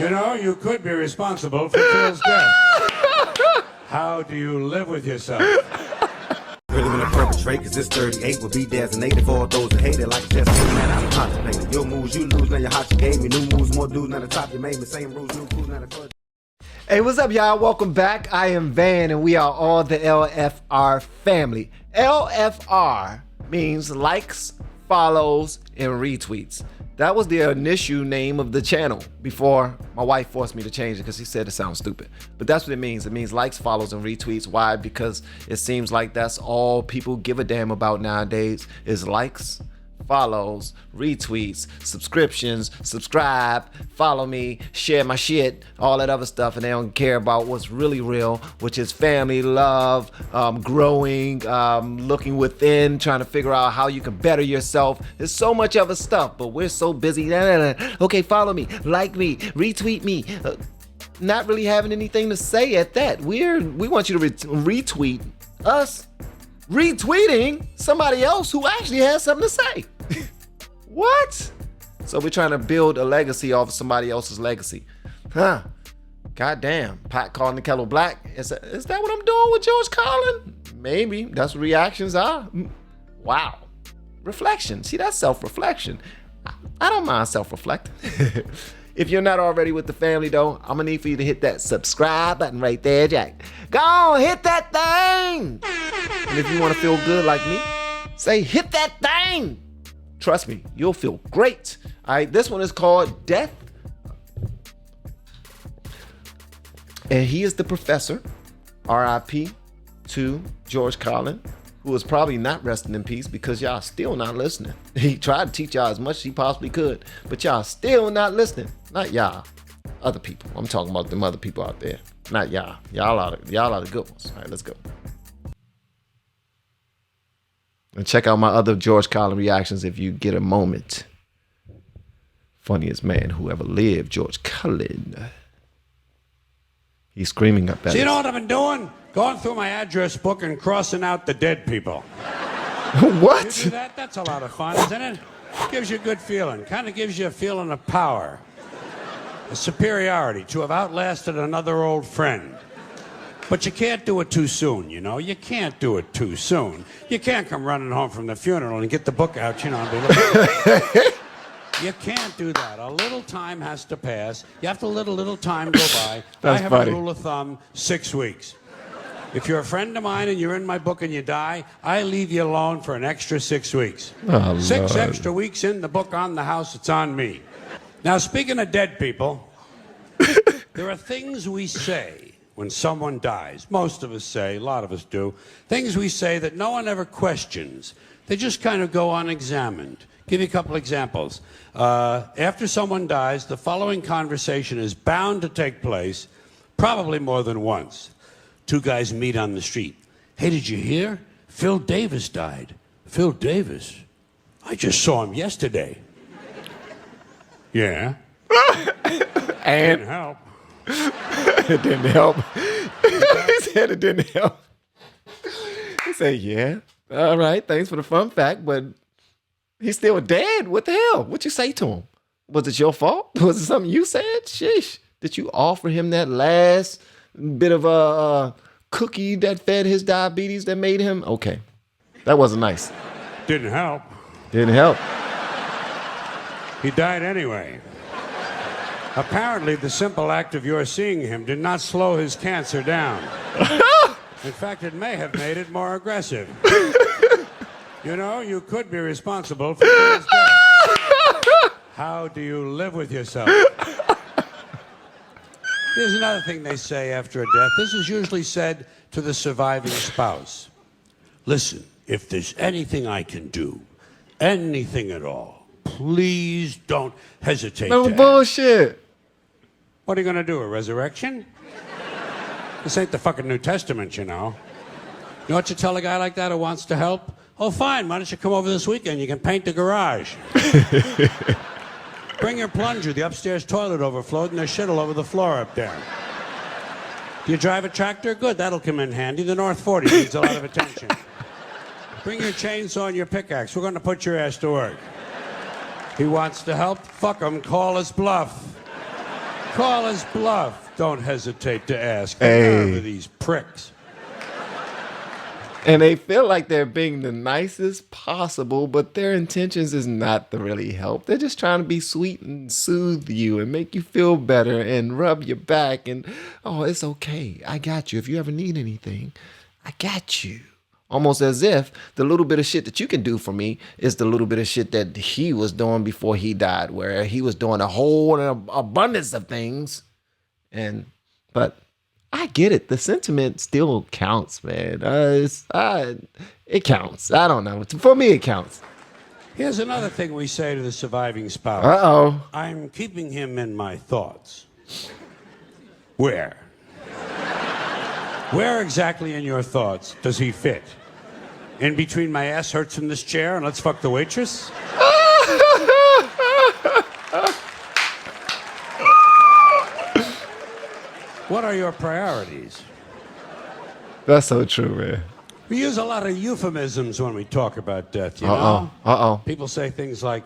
You know, you could be responsible for Phil's death. How do you live with yourself? Really gonna perpetrate, cause this 38 will be designated for all those that hate it like just man, I'm contemplating. Your moves you lose, now your heart you gave me. New moves, more dudes, now the top you made me. Same rules, new crews, now the first. Hey, what's up, y'all? Welcome back. I am Van, and we are all the LFR family. LFR means likes, follows, and retweets. That was the initial name of the channel before my wife forced me to change it because she said it sounds stupid. But that's what it means. It means likes, follows, and retweets. Why? Because it seems like that's all people give a damn about nowadays is likes, follows, retweets, subscriptions, subscribe, follow me, share my shit, all that other stuff, and they don't care about what's really real, which is family, love, growing, looking within, trying to figure out how you can better yourself. There's so much other stuff, but we're so busy. Okay, follow me, like me, retweet me. Not really having anything to say at that. We want you to retweet us retweeting somebody else who actually has something to say. What? So we're trying to build a legacy off of somebody else's legacy. Huh. Goddamn. Pot calling the kettle black. Is that what I'm doing with George Carlin? Maybe. That's what reactions are. Wow. Reflection. See, that's self-reflection. I don't mind self-reflecting. If you're not already with the family, though, I'm gonna need for you to hit that subscribe button right there, Jack. Go on, hit that thing. And if you want to feel good like me, say hit that thing. Trust me, you'll feel great. All right, this one is called Death. And he is the professor, R.I.P. to George Carlin, who is probably not resting in peace because y'all still not listening. He tried to teach y'all as much as he possibly could, but y'all still not listening. Not y'all, other people. I'm talking about them other people out there. Not y'all. Y'all are the good ones. All right, let's go. And check out my other George Carlin reactions if you get a moment. Funniest man who ever lived, George Carlin. He's screaming up at So you us. know what I've been doing? Going through my address book and crossing out the dead people. What? You do that? That's a lot of fun, isn't it? Gives you a good feeling. Kind of gives you a feeling of power. A superiority to have outlasted another old friend. But you can't do it too soon, you know? You can't do it too soon. You can't come running home from the funeral and get the book out, you know, and be looking. You can't do that. A little time has to pass. You have to let a little time go by. I have funny. a rule of thumb, 6 weeks. If you're a friend of mine and you're in my book and you die, I leave you alone for an extra 6 weeks. Oh, 6 Lord. extra weeks in the book on the house, it's on me. Now, speaking of dead people, there are things we say when someone dies. Most of us say, a lot of us do, things we say that no one ever questions. They just kind of go unexamined. Give you a couple examples. After someone dies, the following conversation is bound to take place, probably more than once. Two guys meet on the street. Hey, did you hear? Phil Davis died. Phil Davis? I just saw him yesterday. Yeah. And Didn't help. it didn't help. He said it didn't help. He said, yeah. All right, thanks for the fun fact, but he's still dead. What the hell? What'd you say to him? Was it your fault? Was it something you said? Sheesh. Did you offer him that last bit of a cookie that fed his diabetes that made him? Okay. That wasn't nice. Didn't help. Didn't help. He died anyway. Apparently, the simple act of your seeing him did not slow his cancer down. In fact, it may have made it more aggressive. You know, you could be responsible for Phil's death. How do you live with yourself? Here's another thing they say after a death. This is usually said to the surviving spouse. Listen, if there's anything I can do, anything at all, please don't hesitate No to ask. bullshit. What are you going to do, a resurrection? This ain't the fucking New Testament, you know. You know what you tell a guy like that who wants to help? Oh, fine, why don't you come over this weekend? You can paint the garage. Bring your plunger. The upstairs toilet overflowed and there's shit all over the floor up there. Do you drive a tractor? Good, that'll come in handy. The North 40 needs a lot of attention. Bring your chainsaw and your pickaxe. We're going to put your ass to work. He wants to help? Fuck him. Call his bluff. Call his bluff. Don't hesitate to ask. The Hey. nerve of these pricks. And they feel like they're being the nicest possible, but their intentions is not to really help. They're just trying to be sweet and soothe you and make you feel better and rub your back and, oh, it's okay. I got you. If you ever need anything, I got you. Almost as if the little bit of shit that you can do for me is the little bit of shit that he was doing before he died, where he was doing a whole abundance of things. But I get it. The sentiment still counts, man. It counts. I don't know. For me, it counts. Here's another thing we say to the surviving spouse. Uh-oh. I'm keeping him in my thoughts. Where? Where exactly in your thoughts does he fit? In between my ass hurts from this chair and let's fuck the waitress? What are your priorities? That's so true, man. We use a lot of euphemisms when we talk about death, you know? Uh-oh. People say things like,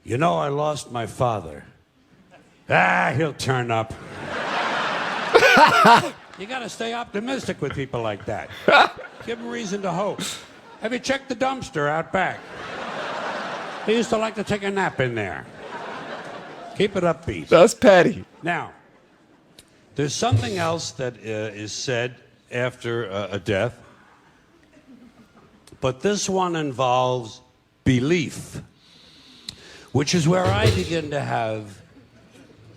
you know, I lost my father. Ah, he'll turn up. You got to stay optimistic with people like that. Give them reason to hope. Have you checked the dumpster out back? He used to like to take a nap in there. Keep it upbeat. That's petty. Now, there's something else that is said after a death, but this one involves belief, which is where I begin to have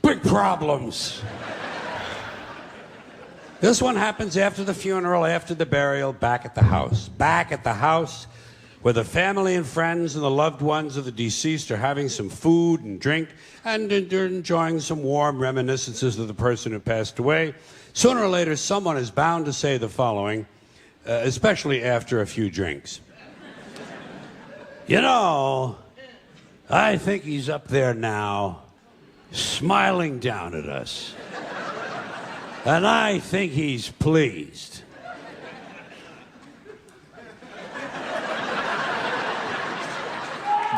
big problems. This one happens after the funeral, after the burial, back at the house. Back at the house where the family and friends and the loved ones of the deceased are having some food and drink and they're enjoying some warm reminiscences of the person who passed away. Sooner or later, someone is bound to say the following, especially after a few drinks. You know, I think he's up there now, smiling down at us. And I think he's pleased.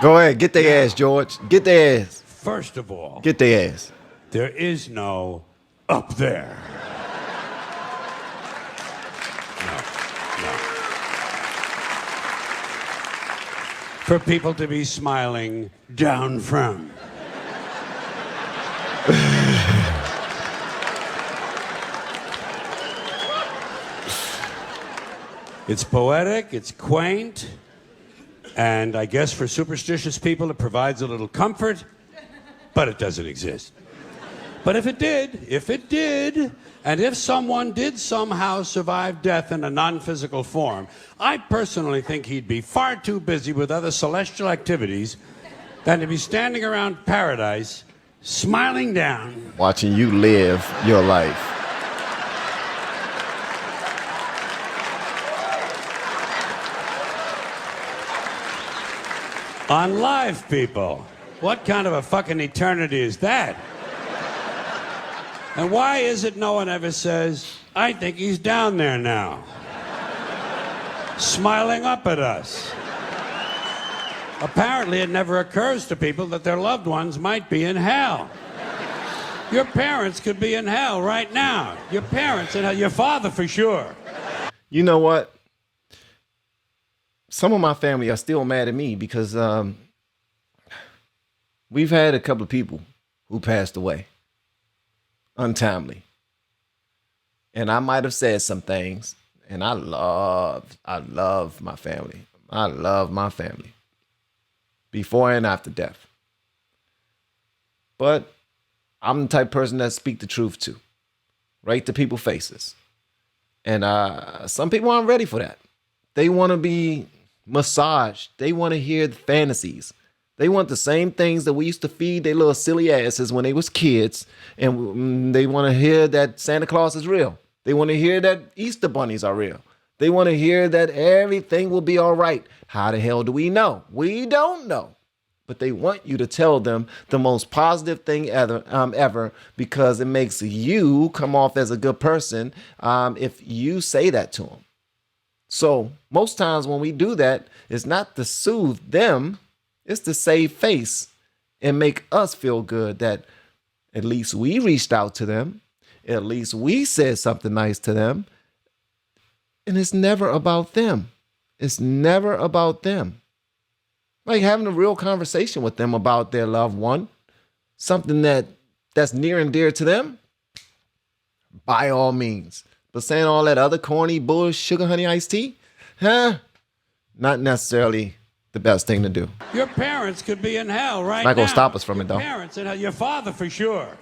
Go ahead. Get their ass, George. Get their ass. First of all, Get their ass. there is no up there. No. For people to be smiling down from. It's poetic, it's quaint, and I guess for superstitious people it provides a little comfort, but it doesn't exist. But if it did, and if someone did somehow survive death in a non-physical form, I personally think he'd be far too busy with other celestial activities than to be standing around paradise, smiling down. Watching you live your life. On live people. What kind of a fucking eternity is that? And why is it no one ever says, I think he's down there now, smiling up at us? Apparently it never occurs to people that their loved ones might be in hell. Your parents could be in hell right now. Your parents in hell, your father for sure. You know what? Some of my family are still mad at me because we've had a couple of people who passed away untimely. And I might have said some things, and I love my family. I love my family before and after death. But I'm the type of person that speak the truth to, right to people's faces. And some people aren't ready for that. They want to be massaged. They want to hear the fantasies. They want the same things that we used to feed their little silly asses when they was kids. And they want to hear that Santa Claus is real. They want to hear that Easter bunnies are real. They want to hear that everything will be all right. How the hell do we know? We don't know. But they want you to tell them the most positive thing ever because it makes you come off as a good person if you say that to them. So most times when we do that, it's not to soothe them, it's to save face and make us feel good that At least we reached out to them. At least we said something nice to them. And it's never about them. It's never about them. Like having a real conversation with them about their loved one, something that's near and dear to them, by all means. But saying all that other corny bullshit, sugar honey iced tea, not necessarily the best thing to do. Your parents could be in hell right now. Not gonna stop us from it, though. Parents in hell. Your father for sure.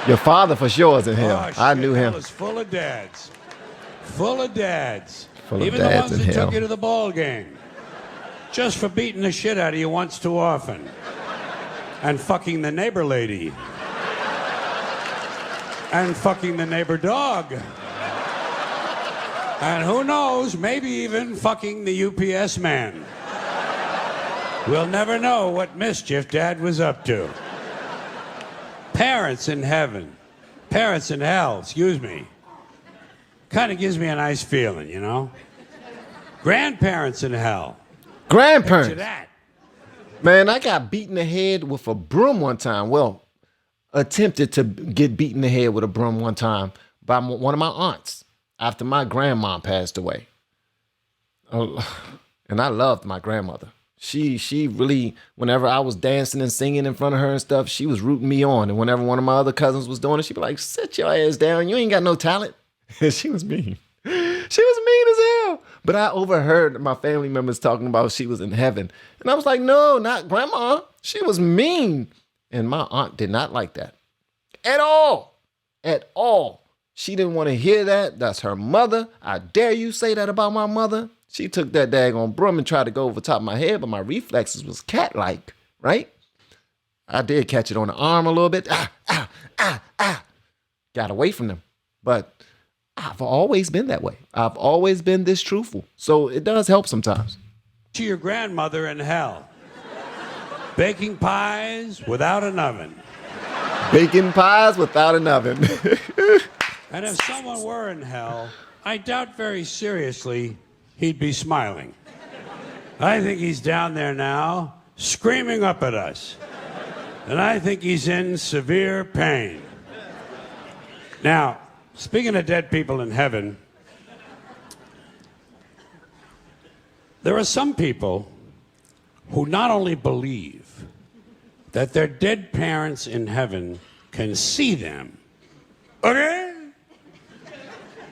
Your father for sure is in hell. Oh, shit, I knew him. Hell is full of dads. Full of dads. Full of Even dads the ones in that hell. took you to the ball game. Just for beating the shit out of you once too often. And fucking the neighbor lady. And fucking the neighbor dog. And who knows, maybe even fucking the UPS man. We'll never know what mischief Dad was up to. Parents in heaven. Parents in hell, excuse me. Kind of gives me a nice feeling, you know? Grandparents in hell. Grandparents. Picture that. Man, I got beaten in the head with a broom one time. Well, attempted to get beaten in the head with a broom one time by one of my aunts after my grandma passed away. And I loved my grandmother. She really, whenever I was dancing and singing in front of her and stuff, she was rooting me on. And whenever one of my other cousins was doing it, she'd be like, sit your ass down. You ain't got no talent. And she was mean. She was mean as hell. But I overheard my family members talking about she was in heaven. And I was like, no, not grandma. She was mean. And my aunt did not like that. At all. At all. She didn't want to hear that. That's her mother. I dare you say that about my mother. She took that daggone broom and tried to go over top of my head, but my reflexes was cat-like, right? I did catch it on the arm a little bit. Got away from them. But I've always been that way. I've always been this truthful. So it does help sometimes. To your grandmother in hell. Baking pies without an oven. Baking pies without an oven. And if someone were in hell, I doubt very seriously he'd be smiling. I think he's down there now, screaming up at us. And I think he's in severe pain. Now, speaking of dead people in heaven, there are some people who not only believe that their dead parents in heaven can see them. Okay?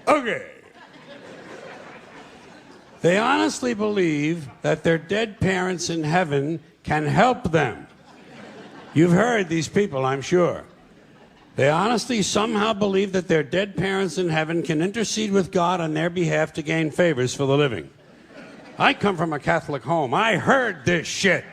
Okay. They honestly believe that their dead parents in heaven can help them. You've heard these people, I'm sure. They honestly somehow believe that their dead parents in heaven can intercede with God on their behalf to gain favors for the living. I come from a Catholic home. I heard this shit.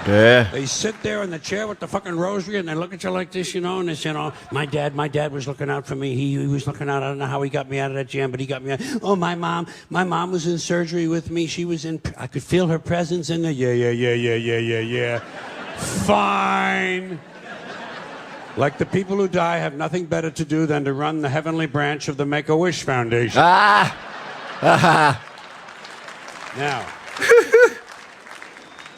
Yeah. They sit there in the chair with the fucking rosary and they look at you like this, you know, and they say, oh, my dad was looking out for me. He was looking out. I don't know how he got me out of that jam, but he got me out. Oh, my mom was in surgery with me. I could feel her presence in there. Yeah. Fine. Like the people who die have nothing better to do than to run the heavenly branch of the Make-A-Wish Foundation. Now,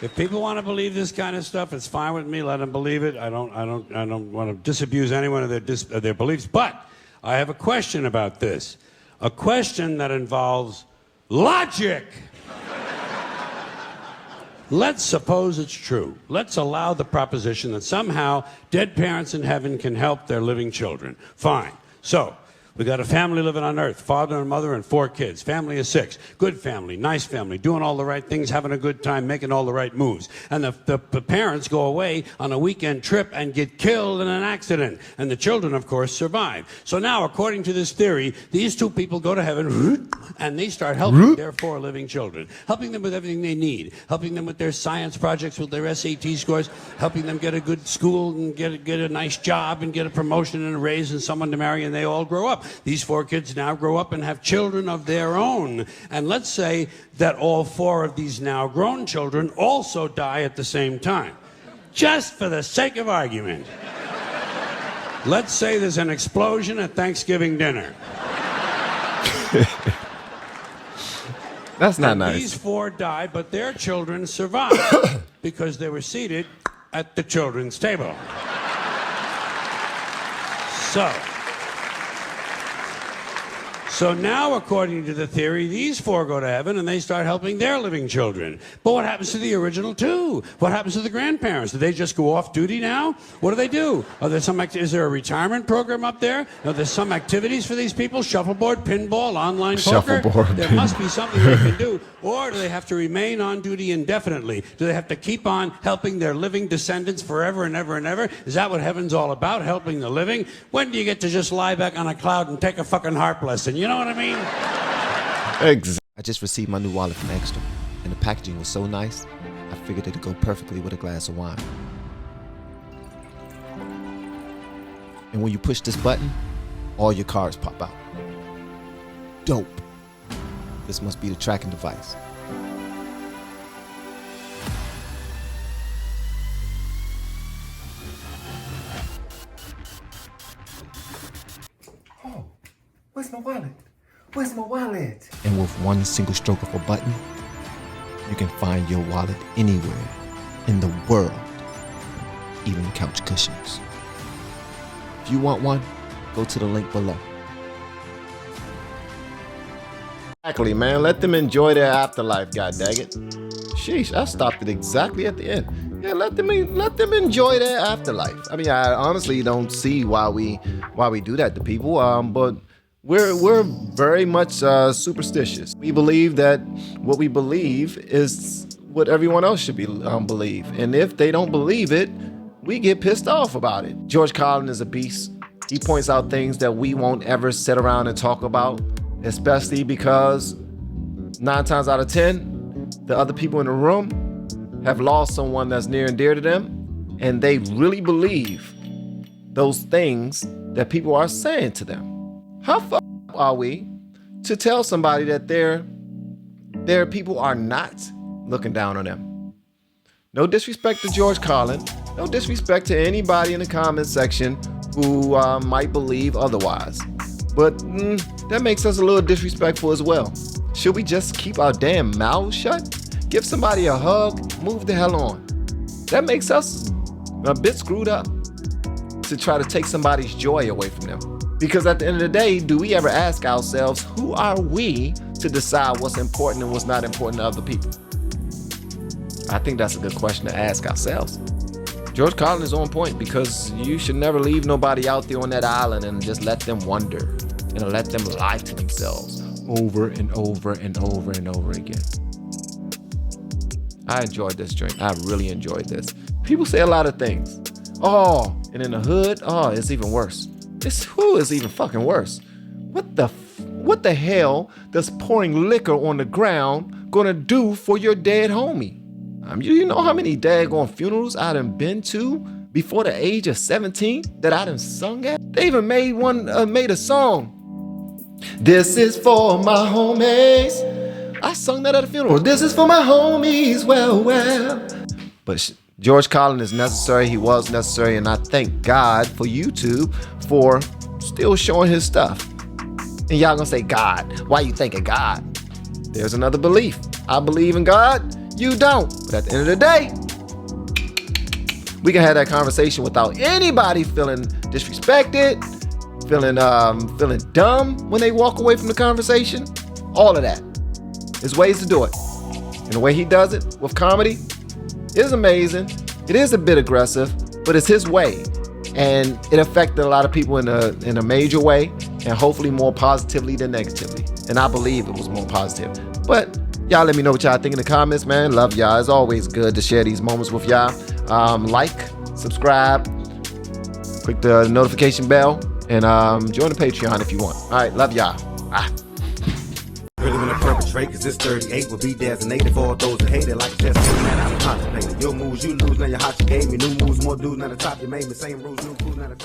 if people want to believe this kind of stuff, it's fine with me. Let them believe it. I don't want to disabuse anyone of their beliefs. But I have a question about this. A question that involves logic. Let's suppose it's true. Let's allow the proposition that somehow dead parents in heaven can help their living children. Fine. So, we got a family living on earth, father and mother and 4 kids. Family of 6. Good family, nice family, doing all the right things, having a good time, making all the right moves. And the parents go away on a weekend trip and get killed in an accident. And the children, of course, survive. So now, according to this theory, these 2 people go to heaven and they start helping their 4 living children. Helping them with everything they need. Helping them with their science projects, with their SAT scores. Helping them get a good school and get a nice job and get a promotion and a raise and someone to marry, and they all grow up. These 4 kids now grow up and have children of their own. And let's say that all 4 of these now grown children also die at the same time. Just for the sake of argument. Let's say there's an explosion at Thanksgiving dinner. That's not and nice. These 4 die, but their children survive because they were seated at the children's table. So now, according to the theory, these four go to heaven and they start helping their living children. But what happens to the original two? What happens to the grandparents? Do they just go off duty now? What do they do? Is there a retirement program up there? Are there some activities for these people? Shuffleboard, pinball, online poker? There must be something they can do. Or do they have to remain on duty indefinitely? Do they have to keep on helping their living descendants forever and ever and ever? Is that what heaven's all about, helping the living? When do you get to just lie back on a cloud and take a fucking harp lesson? You know what I mean? Exactly. I just received my new wallet from EKSTER, and the packaging was so nice, I figured it'd go perfectly with a glass of wine. And when you push this button, all your cards pop out. Dope. This must be the tracking device. Oh, where's my wallet? Where's my wallet? And with one single stroke of a button, you can find your wallet anywhere in the world, even couch cushions. If you want one, go to the link below. Exactly, man. Let them enjoy their afterlife, goddaggit. Sheesh, I stopped it exactly at the end. Yeah, let them enjoy their afterlife. I mean, I honestly don't see why we do that to people, but we're very much superstitious. We believe that what we believe is what everyone else should believe, and if they don't believe it, we get pissed off about it. George Carlin is a beast. He points out things that we won't ever sit around and talk about, especially because 9 times out of 10, the other people in the room have lost someone that's near and dear to them, and they really believe those things that people are saying to them. How fucked up are we to tell somebody that their people are not looking down on them? No disrespect to George Carlin, no disrespect to anybody in the comment section who might believe otherwise. But that makes us a little disrespectful as well. Should we just keep our damn mouths shut? Give somebody a hug, move the hell on. That makes us a bit screwed up to try to take somebody's joy away from them. Because at the end of the day, do we ever ask ourselves, who are we to decide what's important and what's not important to other people? I think that's a good question to ask ourselves. George Carlin is on point, because you should never leave nobody out there on that island and just let them wonder and let them lie to themselves over and over and over and over again. I enjoyed this drink. I really enjoyed this. People say a lot of things. Oh, and in the hood, oh, it's even worse. It's even fucking worse. What the hell does pouring liquor on the ground gonna do for your dead homie? You know how many daggone funerals I done been to before the age of 17 that I done sung at? They even made a song. This is for my homies. I sung that at a funeral. This is for my homies, well. But George Carlin is necessary. He was necessary. And I thank God for YouTube for still showing his stuff. And y'all gonna say, God, why you thanking God? There's another belief. I believe in God. You don't. But at the end of the day, we can have that conversation without anybody feeling disrespected, feeling dumb when they walk away from the conversation. All of that. There's ways to do it. And the way he does it with comedy is amazing. It is a bit aggressive, but it's his way. And it affected a lot of people in a major way, and hopefully more positively than negatively. And I believe it was more positive. But y'all let me know what y'all think in the comments, man. Love y'all. It's always good to share these moments with y'all. Like, subscribe, click the notification bell, and join the Patreon if you want. All right, love y'all. Bye. Really gonna perpetrate, cause this 38 will be designated for all those that hate it like a just man. I'm contemplating your moves, you lose, now your hot you gave me new moves, more dudes, now the top you made me, same rules, new crews, now the